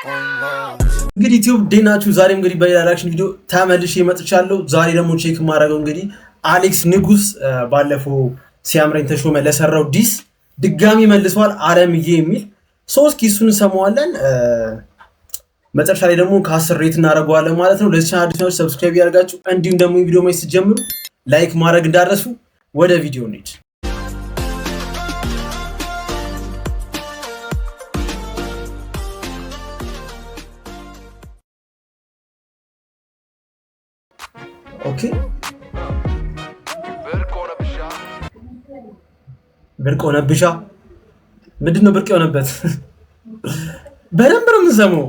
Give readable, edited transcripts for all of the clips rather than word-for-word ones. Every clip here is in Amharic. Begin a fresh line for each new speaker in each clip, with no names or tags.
እንግዲህ ዩቲዩብ ዴናችሁ ዛሬም እንግዲህ በሌላ ሪአክሽን ቪዲዮ ተመልሼ መጥቻለሁ። ዛሬ ደግሞ ቼክ ማድረገው እንግዲህ አሌክስ ንጉስ ባለፈው ሲያምረኝ ተሾመ ለሰራው ዲስ ድጋሚ መልሷል አለምዬ የሚል ሶስት ኪሱን ሰማዋለን። መጨረሻ ላይ ደግሞ ከ10 ሬት እናደርገዋለን ማለት ነው። ለዚህ ቻናል አዲስ ሰብስክራይብ ያደርጋችሁ፣ እንዲሁም ደግሞ ቪዲዮ ማየት ስትጀምሩ ላይክ ማድረግ እንዳትረሱ። ወደ ቪዲዮ እንሂድ። ኦኬ ብርቅ ሆነብሻ። ምንድን ነው ብርቅ የሆነበት? በደንብ ነው የምንሰማው።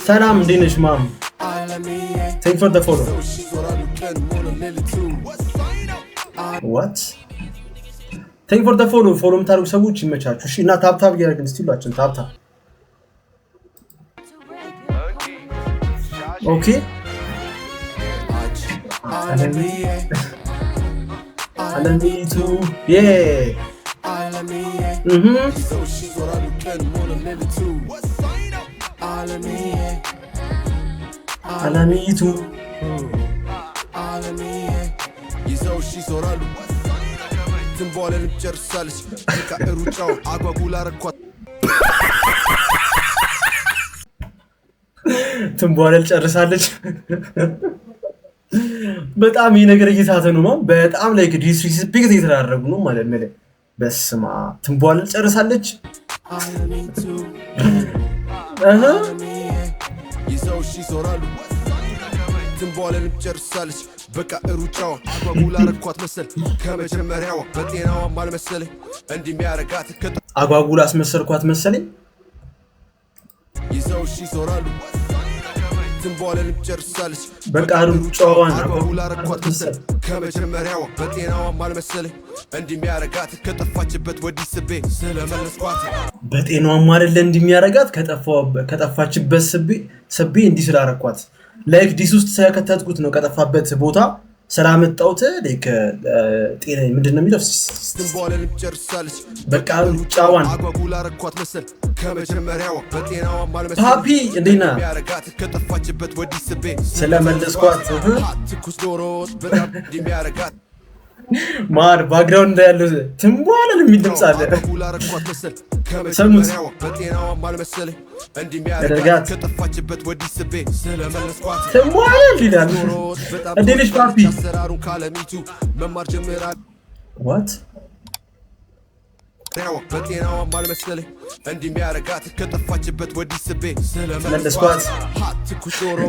ሰላም እንዴት ነሽ ማም? ቴንክ ፎር ዘ ፎሎ። ዋት ቴንክ ፎር ዘ ፎሎ። ፎሎ የምታደርጉ ሰዎች ይመቻችሁ። እሺ እና ታብታብ እያደረግን እስቲ ሁላችን ታብታብ። ኦኬ አለሚቱ አለሚቱ ትንቧለልም ጨርሳለች ሩጫው አጓጉላ ረኳት። ትንቧለል ጨርሳለች። በጣም ይህ ነገር እየሳተ ነው። በጣም ላይ ዲስሪስፔክት እየተዳረጉ ነው ማለት ነው። በስማ ትንቧለል ጨርሳለች። ትንቧለልም ጨርሳለች በቃ ሩጫዋ አጓጉላ ረኳት መሰል ከመጀመሪያዋ በጤናዋም አልመሰለኝ እንዲህ የሚያረጋት አጓጉላ አስመሰልኳት መሰለኝ። ይዘው ይዞራሉ ትንቧለልም ጨርሳለች በቃ ሩጫዋን አጓጉላ ረኳት መሰል ከመጀመሪያዋ በጤናዋም አልመሰለኝ እንዲህ የሚያረጋት ከጠፋችበት ወዲህ ስቤ ስለመለስኳት በጤናዋም አይደለ እንዲህ የሚያረጋት ከጠፋችበት ስቤ እንዲህ ስላረኳት ላይክ ዲስ ውስጥ ስለከተትኩት ነው። ከጠፋበት ቦታ ስላመጣሁት ላይክ ጤና ምንድነው የሚለው ትንቧለልም ጨርሳለች በቃ ሩጫዋን አጓጉላ ረኳት መሰል ከመጀመሪያዋ በጤናዋም አልመሰለኝ ፓፒ እንዴና የሚያረጋት ከጠፋችበት ወዲህ ስቤ ስለመለስኳት ትኩስ ዶሮ በጣም የሚያረጋት ማር ባክግራውንድ ላይ ያለው ትንቧለል የሚል ድምፅ አለ። ሰሙት በጤናዋም አልመሰለኝ እንዲህ የሚያረጋት ከጠፋችበት ወዲህ ስቤ ስለመለስኳት ትንቧለል ይላል። እንዴት ነሽ ፓፒ? አሰራሩን ካለሚቱ መማር ጀምራ ዋት በጤናዋም አልመሰለኝ እንዲህ የሚያረጋት ከጠፋችበት ወዲህ ስቤ ስለመለስኳት ትኩስ ዶሮ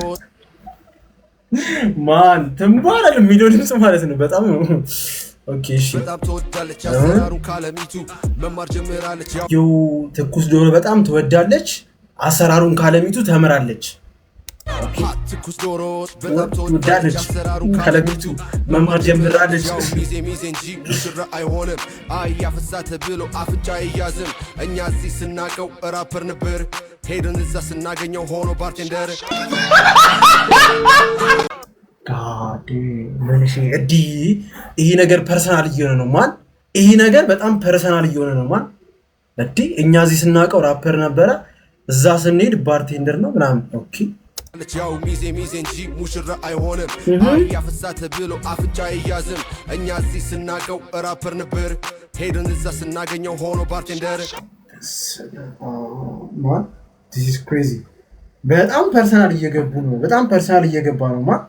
ማን ትንቧለል የሚለው ድምፅ ማለት ነው። በጣም ኦኬ እሺ። በጣም ትወዳለች አሰራሩን ካለሚቱ መማር ጀምራለች። ያው ትኩስ ዶሮ በጣም ትወዳለች አሰራሩን ካለሚቱ ተምራለች። ትኩስ ዶሮ በጣም ትወዳለች አሰራሩን ካለሚቱ መማር ጀምራለች። ሚዜ እንጂ ሙሽራ አይሆንም አያፈሳተ ብሎ አፍንጫ ይያዝም። እኛ እዚህ ስናቀው ራፐር ነበር ሄደን እዛ ስናገኘው ሆኖ ባርቴንደር ይሄ ነገር ፐርሰናል እየሆነ ነው ማን። ይሄ ነገር በጣም ፐርሰናል እየሆነ ነው ማን። እኛ እዚህ ስናቀው ራፐር ነበረ እዛ ስንሄድ ባርቴንደር ነው ምናምን። ኦኬ ያው ሚዜ እንጂ ሙሽራ አይሆንም አያፈሳተ ብሎ አፍንጫ ይያዝም። እኛ እዚህ ስናቀው ራፐር ነበር ሄደን እዛ ስናገኘው ሆኖ ባርቴንደር ማን። this is crazy በጣም ፐርሰናል እየገቡ ነው። በጣም ፐርሰናል እየገባ ነው ማን።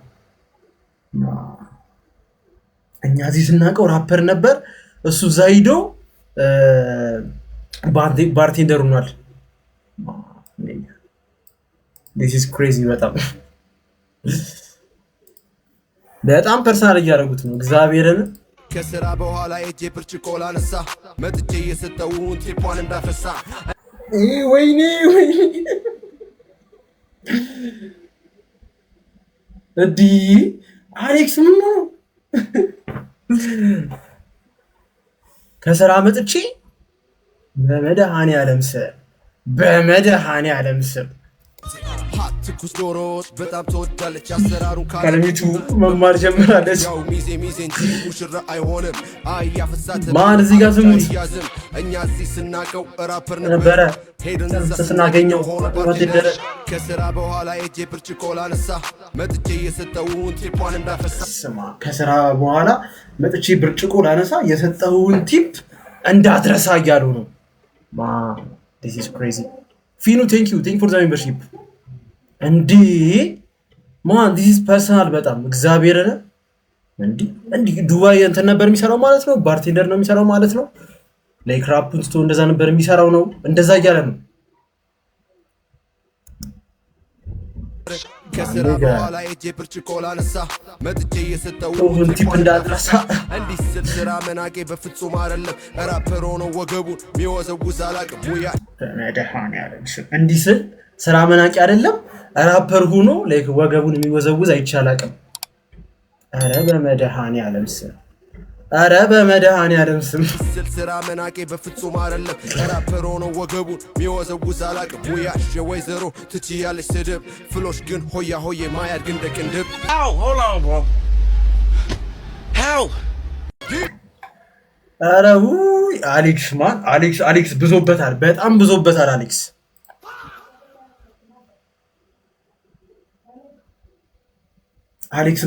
እኛ እዚህ ስናቀው ራፐር ነበር እሱ እዛ ሂዶ ባርቴንደር ሆኗል። this is crazy በጣም ፐርሰናል እያደረጉት ነው እግዚአብሔርን። ከስራ በኋላ እጄ ብርጭቆ ላነሳ መጥቼ የሰጠውን ቴፓን እንዳፈሳ ወይኔ አሌክስ ምን ነው ከስራ መጥቼ በመድኃኔዓለም ስም ትኩስ ዶሮ በጣም ተወዳለች አሰራሩን
ካለሚቱ መማር ጀምራለች
ያው ሚዜ እንጂ ሙሽራ አይሆንም አያፈሳት
ማን እዚህ ጋር ስሙት
እኛ እዚህ ስናቀው ራፐር
ነበረ
ሄደን
ስናገኘው ወደደረ
ከስራ በኋላ እጄ ብርጭቆ ላነሳ መጥቼ የሰጠውን ቲፓን እንዳፈሳ
ስማ ከስራ በኋላ መጥቼ ብርጭቆ ላነሳ የሰጠውን ቲፕ እንዳትረሳ እያሉ ነው this is crazy ፊኑ thank you for the membership እንዴ ማን this is personal በጣም እግዚአብሔር እንዴ ዱባይ እንትን ነበር የሚሰራው ማለት ነው ባርቴንደር ነው የሚሰራው ማለት ነው ላይክ ራፑን ስቶ እንደዛ ነበር የሚሰራው ነው እንደዛ እያለ ነው
ከስራ በኋላ እጄ ብርጭቆ ላነሳ መጥቼ
የሰጠውን ቲፕ እንዳትረሳ
እንዲህ ስል ስራ መናቄ በፍጹም አይደለም ራፐር ሆኖ ወገቡን የሚወዘውዝ አላቅም ሙያ
እንዲህ ስል ስራ መናቄ አይደለም ራፐር ሆኖ ላይክ ወገቡን የሚወዘውዝ አይቻላቅም አረ በመድኃኒዓለም ስም አረ በመድኃኒዓለም ስም
ስራ መናቄ በፍጹም አይደለም ራፐር ሆኖ ወገቡን የሚወዘውዝ አላቅም ሙያሽ የወይዘሮ ትችያለሽ ስድብ ፍሎሽ ግን ሆያ ሆዬ ማያድግ እንደ ቅንድብ
አረ ውይ አሌክስ ማን አሌክስ ብዙበታል በጣም ብዙበታል አሌክስ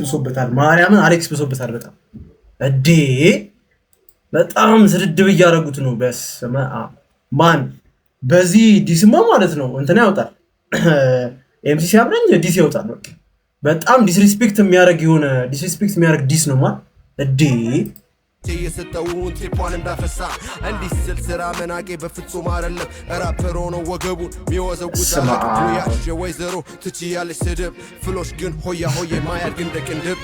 ብሶበታል ማርያምን አሌክስ ብሶበታል በጣም እዴ በጣም ስድድብ እያደረጉት ነው በስመ አብ ማን በዚህ ዲስማ ማለት ነው እንትና ያወጣል ኤምሲ ሲያብረኝ ዲስ ያወጣል በጣም ዲስሪስፔክት የሚያደርግ ዲስ ነው ማን እዴ
የሰጠውን ቲፓን እንዳፈሳ እንዲህ ስል ስራ መናቄ በፍጹም አይደለም ራፐር ሆኖ ወገቡን የሚወዘውዝ አላቅም ሙያሽ የወይዘሮ ትችያለሽ ስድብ ፍሎሽ ግን ሆያ ሆዬ ማያድግ እንደ ቅንድብ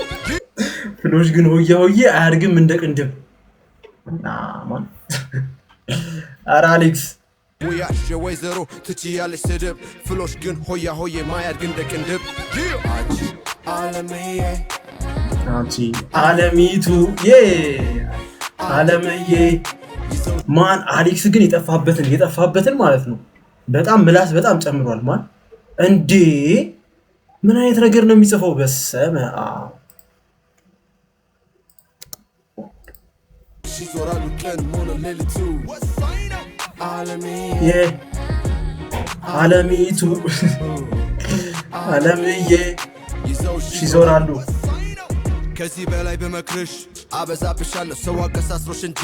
ፍሎሽ ግን ሆያ ሆዬ አያድግም እንደ ቅንድብ ማን ኧረ አሌክስ
ሙያሽ የወይዘሮ ትችያለሽ ስድብ ፍሎሽ ግን ሆያ ሆዬ ማያድግ እንደ ቅንድብ
አንቺ አለሚቱ አለምዬ ማን አሌክስ ግን የጠፋበትን ማለት ነው በጣም ምላስ በጣም ጨምሯል ማን እንዴ ምን አይነት ነገር ነው የሚጽፈው በሰመ አብ አለሚቱ አለምዬ ይዞራሉ
ከዚህ በላይ በመክርሽ አበዛብሻለሁ ሰው አቀሳስሮሽ እንጂ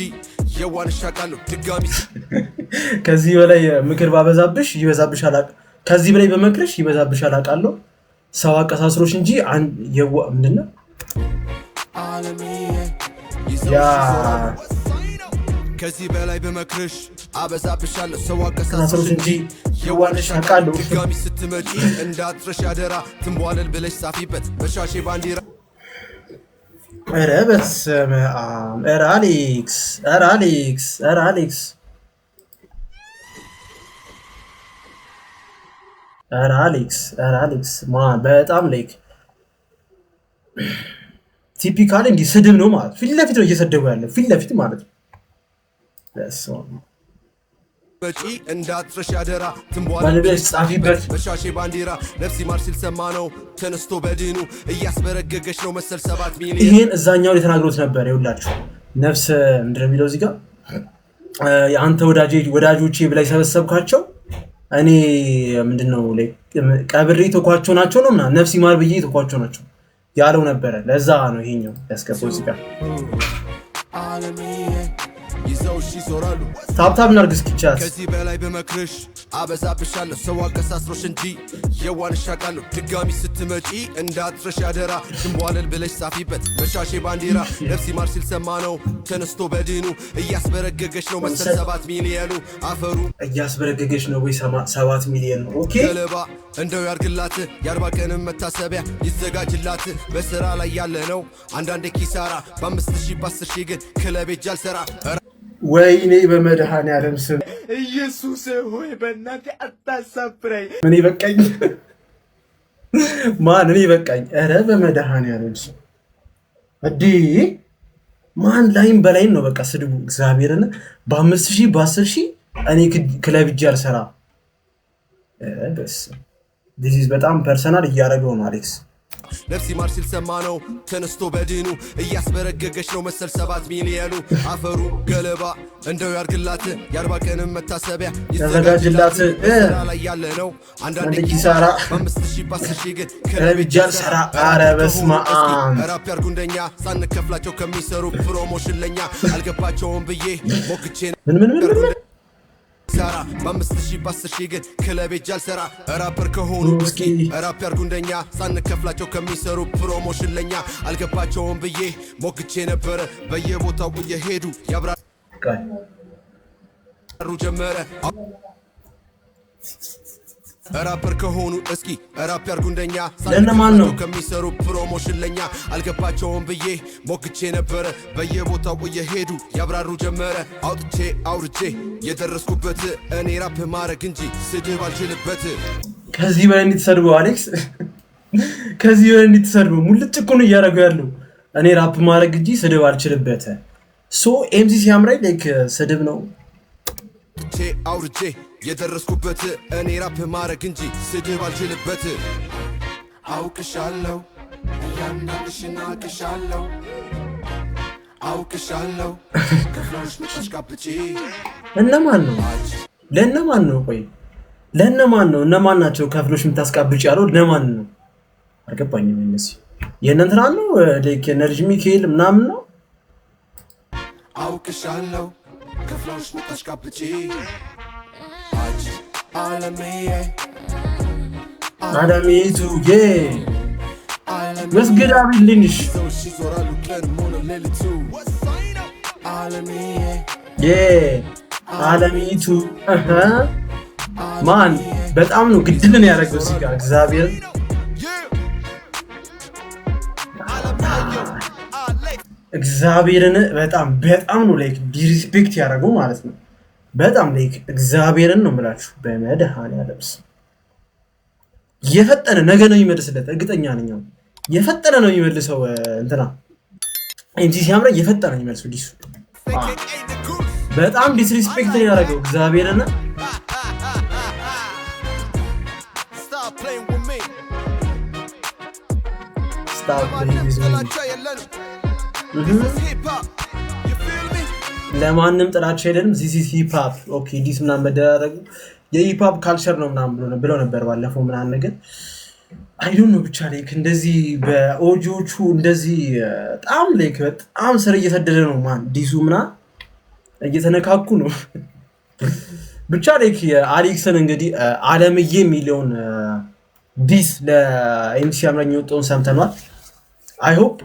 የዋንሽ አቃለሁ ድጋሚ
ከዚህ በላይ ምክር ባበዛብሽ ይበዛብሻል ከዚህ በላይ በመክርሽ ይበዛብሻል አቃለሁ ሰው አቀሳስሮሽ እንጂ የዋ ምንድነው ያ
ከዚህ በላይ በመክርሽ አበዛብሻለሁ ሰው አቀሳስሮሽ እንጂ
የዋንሽ አቃለሁ
ድጋሚ ስትመጪ እንዳትረሽ አደራ ትንቧለል ብለሽ ጻፊበት በሻሼ ባንዲራ
ኧረ በስመ አብ ኧረ አሌክስ ማን በጣም ላይክ ቲፒካል እንዲህ ስድብ ነው ማለት ፊት ለፊት ነው እየሰደቡ ያለው ፊት ለፊት ማለት ነው
በጪ እንዳትረሽ አደራ
ባለቤት ጻፊበት
በሻሼ ባንዲራ ነፍሲ ማር ሲል ሰማ ነው ተነስቶ በድኑ እያስበረገገች ነው መሰል 7 ሚሊዮን
ይሄን እዛኛው ላይ ተናግሮት ነበር ይውላችሁ ነፍስ ምንድነው የሚለው እዚህ ጋር የአንተ ወዳጆቼ ብላይ ሰበሰብካቸው እኔ ምንድነው ላይ ቀብሬ ተኳቸው ናቸው ነው ምናምን ነፍሲ ማር ብዬ ተኳቸው ናቸው ያለው ነበር ለዛ ነው ይሄኛው ያስከፈው እዚህ ጋር
ይዘውሽ ይዞራሉ
ታፕታፕ ናርግስ ኪቻት
ከዚህ በላይ በመክርሽ አበዛብሻለሁ ሰው አቀሳስሮሽ እንጂ የዋንሽ አቃለሁ ድጋሚ ስትመጪ እንዳትረሽ አደራ ትንቧለል ብለሽ ጻፊበት በሻሼ ባንዲራ ነፍሲ ማር ሲል ሰማ ነው ተነስቶ በድኑ እያስበረገገች ነው መሰል 7 ሚሊዮኑ አፈሩ
እያስበረገገች ነው ወይ 7 ሚሊዮን ኦኬ
ገለባ እንደው ያርግላት የ40 ቀንም መታሰቢያ ይዘጋጅላት በስራ ላይ ያለ ነው አንዳንዴ ኪሳራ በ5000 በ10000 ግን ክለብ ሄጄ አልሰራ
ወይኔ በመድኃኒዓለም ስም
ኢየሱስ ሆይ በእናትህ አታሳፍረኝ
እኔ በቃኝ ማን እኔ በቃኝ ኧረ በመድኃኒዓለም ስም እዲ ማን ላይም በላይም ነው በቃ ስድቡ እግዚአብሔርን በ5000 በ10000 እኔ ክለብ ሄጄ አልሰራ በስ this is በጣም ፐርሰናል እያደረገው ነው አሌክስ
ነፍሲ ማር ሲል ሰማ ነው ተነስቶ በድኑ እያስበረገገች ነው መሰል 7 ሚሊዮኑ አፈሩ ገለባ እንደው ያርግላት የ40 ቀንም መታሰቢያ
ያዘጋጅላት
ላይ ያለ ነው
አንዳንድ ኪሳራ
5000 በ10000 ግን
ከለብጃል ሰራ አረ በስመ አብ
ራፕ ያርጉንደኛ ሳንከፍላቸው ከሚሰሩ ፕሮሞሽን ለኛ አልገባቸውም ብዬ ሞክቼ
ምን
ሰራ በ5000 በ10000 ግን ክለቤ ጃል ሰራ ራፐር ከሆኑ እስኪ ራፕ ያርጉንደኛ ሳንከፍላቸው ከሚሰሩ ፕሮሞሽን ለኛ አልገባቸውም ብዬ ሞክቼ ነበር በየቦታው እየሄዱ ያብራሩ ጀመረ ራፐር ከሆኑ እስኪ ራፕ ያርጉንደኛ ሳንከፍላቸው ከሚሰሩ ፕሮሞሽን ለኛ አልገባቸውም ብዬ ሞክቼ ነበር በየቦታው እየሄዱ ያብራሩ ጀመረ አውጥቼ አውርጄ የደረስኩበት እኔ ራፕ ማረግ እንጂ ስድብ አልችልበት
ከዚህ በላይ እንድትሰድበው አሌክስ ከዚህ በላይ እንድትሰድበው ሙልጭ እኮ ነው እያደረገው ያለው እኔ ራፕ ማረግ እንጂ ስድብ አልችልበት ሶ ኤምሲ ሲያምራይ ላይክ ስድብ ነው
አውርጄ የደረስኩበት እኔ ራፕ ማረግ እንጂ ስድብ አልችልበት አውቅሻለሁ እያንዳንድሽን አውቅሻለሁ አውቅሻለሁ ከፍሎሽ ምትሽቃብጪ
እነማን ነው ለእነማን ነው ቆይ ለእነማን ነው እነማን ናቸው ከፍሎሽ ምታስቃብጪ ያለው ለማን ነው አልገባኝም እነዚህ የእነንትና ነው ላይክ ኤነርጂ ሚካኤል ምናምን ነው
አውቅሻለሁ ከፍሎሽ ምትሽቃብጪ
አለሚቱ መስገድ አብልንሽ አለሚቱ ማን በጣም ነው ግድልን ያደረገው እዚህ ጋር እግዚአብሔር እግዚአብሔርን በጣም ነው ላይክ ዲሪስፔክት ያደረገው ማለት ነው በጣም ላይክ እግዚአብሔርን ነው የምላችሁ በመድኃኒዓለም የፈጠነ ነገ ነው የሚመልስለት እርግጠኛ ነኝ የፈጠነ ነው የሚመልሰው እንትና እንጂ ሲያምራ የፈጠነ ነው የሚመልሰው ዲሱ በጣም ዲስሪስፔክት ነው ያደረገው እግዚአብሔርን ስታፕ ፕሌይንግ ለማንም ጥላቻ አይደለም ዚስ ኢዝ ሂፕ ሆፕ ኦኬ ዲስ ምናምን መደረጉ የሂፕ ሆፕ ካልቸር ነው ምናምን ብለው ነበር ባለፈው ምናምን ነገር አይ ዶንት ኖ ብቻ ላይክ እንደዚህ በኦጂዎቹ እንደዚህ በጣም ላይክ በጣም ስር እየሰደደ ነው ማን ዲሱ ምናምን እየተነካኩ ነው ብቻ ላይክ አሌክስን እንግዲህ አለምዬ ሚሊዮን ዲስ ለኤምሲ አምራኝ የወጣውን ሰምተናል አይ ሆፕ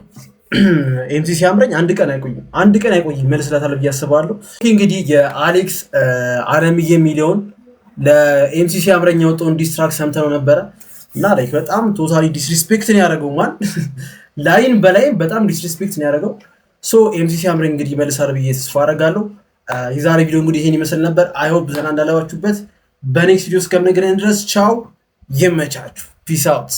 ኤምሲ ሲያምረኝ አንድ ቀን አይቆይም መልስላታል ብዬ አስባለሁ እንግዲህ የአሌክስ አለምዬ ሚሊዮን ለኤምሲ ሲያምረኝ የወጣውን ዲስትራክት ሰምተነው ነበረ እና ላይክ በጣም ቶታሊ ዲስሪስፔክት ነው ያደረገው ማን ላይን በላይም በጣም ዲስሪስፔክት ነው ያደረገው ሶ ኤምሲ ሲያምረኝ እንግዲህ መልሳል ብዬ ተስፋ አደርጋለሁ የዛሬ ቪዲዮ እንግዲህ ይሄን ይመስል ነበር አይ ሆፕ ዘና እንዳላችሁበት በኔክስት ቪዲዮ እስከምንገናኝ ድረስ ቻው ይመቻችሁ ፒስ አውት